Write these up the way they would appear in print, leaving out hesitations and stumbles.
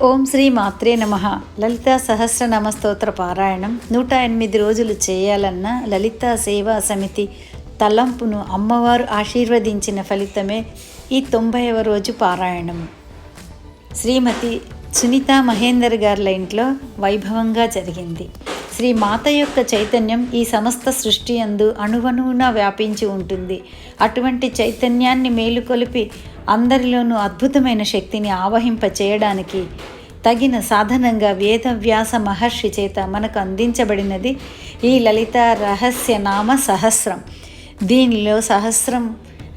ఓం శ్రీ మాత్రే నమః. లలితా సహస్రనామ స్తోత్ర పారాయణం 108 రోజులు చేయాలన్న లలితా సేవా సమితి తలంపును అమ్మవారు ఆశీర్వదించిన ఫలితమే ఈ 90వ రోజు పారాయణం. శ్రీమతి సునీతా మహేందర్ గార్ల ఇంట్లో వైభవంగా జరిగింది. శ్రీ మాత యొక్క చైతన్యం ఈ సమస్త సృష్టి యందు అణువణువున వ్యాపించి ఉంటుంది. అటువంటి చైతన్యాన్ని మేలుకొలిపి అందరిలోనూ అద్భుతమైన శక్తిని ఆవహింప చేయడానికి తగిన సాధనంగా వేదవ్యాస మహర్షి చేత మనకు అందించబడినది ఈ లలిత రహస్య నామ సహస్రం. దీనిలో సహస్రం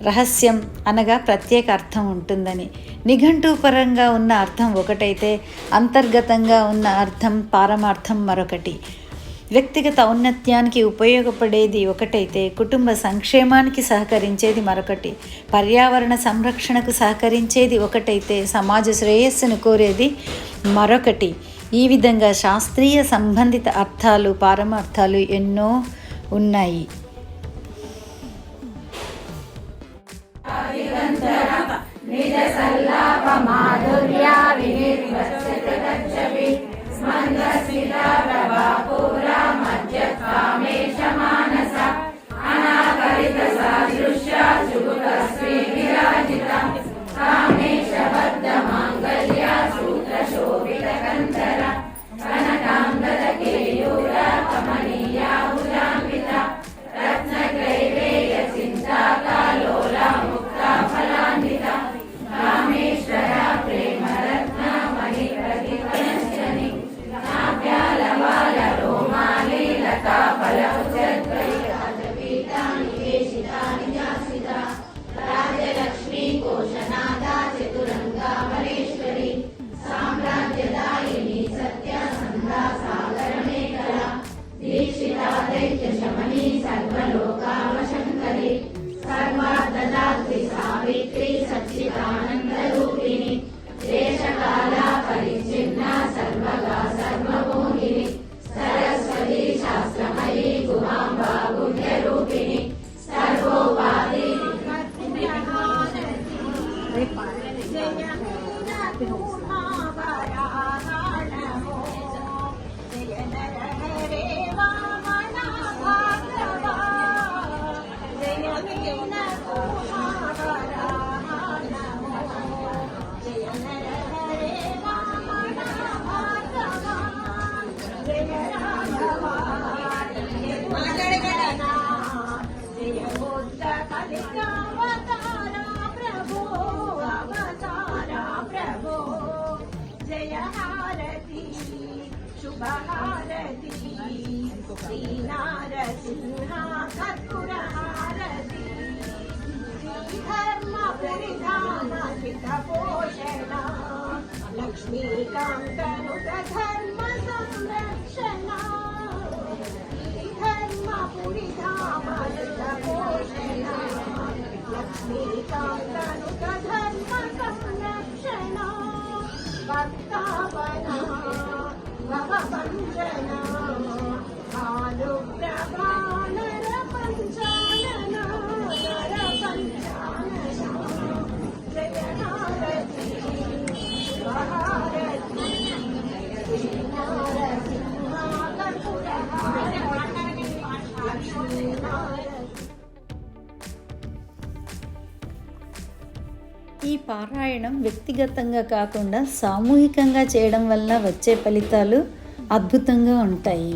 రహస్యం అనగా ప్రత్యేక అర్థం ఉంటుందని, నిఘంటుపరంగా ఉన్న అర్థం ఒకటైతే అంతర్గతంగా ఉన్న అర్థం పారమార్థం మరొకటి. వ్యక్తిగత ఔన్నత్యానికి ఉపయోగపడేది ఒకటైతే కుటుంబ సంక్షేమానికి సహకరించేది మరొకటి, పర్యావరణ సంరక్షణకు సహకరించేది ఒకటైతే సమాజ శ్రేయస్సును కోరేది మరొకటి. ఈ విధంగా శాస్త్రీయ సంబంధిత అర్థాలు పారమార్థాలు ఎన్నో ఉన్నాయి. శుభహారతి శ్రీనారసింహ కర్పూర హారతి ధర్మ పరిధాన హిత పోషణ లక్ష్మీకాంతనుత ధర్మ సంరక్షణ ధర్మ పురిధామ హిత పోషణ లక్ష్మీకాంతనుత ధర్మ సంరక్షణ భక్తావన భవపంచనా ఆలుప్రభా నర పంచానన నర పంచానన జయ హారతి శుభహారతి శ్రీనారసింహ కర్పూర హారతి లక్ష్మీనారాయణ. ఈ పారాయణం వ్యక్తిగతంగా కాకుండా సామూహికంగా చేయడం వల్ల వచ్చే ఫలితాలు అద్భుతంగా ఉంటాయి.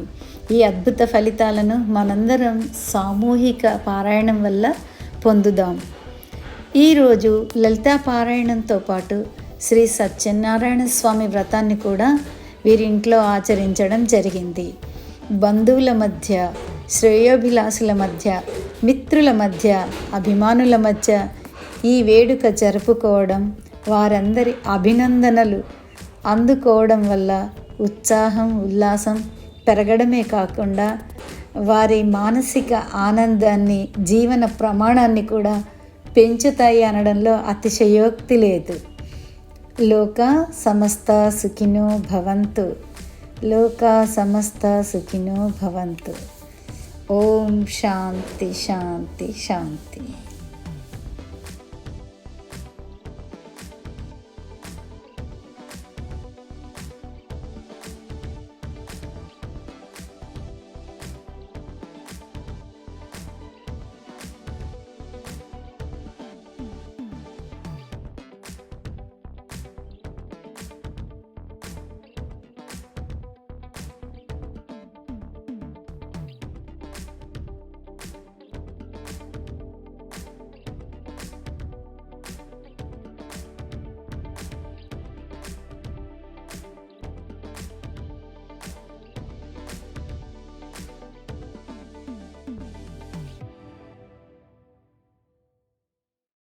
ఈ అద్భుత ఫలితాలను మనందరం సామూహిక పారాయణం వల్ల పొందుదాం. ఈరోజు లలితా పారాయణంతో పాటు శ్రీ సత్యనారాయణ స్వామి వ్రతాన్ని కూడా వీరింట్లో ఆచరించడం జరిగింది. బంధువుల మధ్య, శ్రేయోభిలాషుల మధ్య, మిత్రుల మధ్య, అభిమానుల మధ్య ఈ వేడుక జరుపుకోవడం, వారందరి అభినందనలు అందుకోవడం వల్ల ఉత్సాహం ఉల్లాసం పెరగడమే కాకుండా వారి మానసిక ఆనందాన్ని జీవన ప్రమాణాన్ని కూడా పెంచుతాయి అనడంలో అతిశయోక్తి లేదు. లోకా సమస్త సుఖినో భవంతు. లోకా సమస్త సుఖినో భవంతు. ఓం శాంతి శాంతి శాంతి.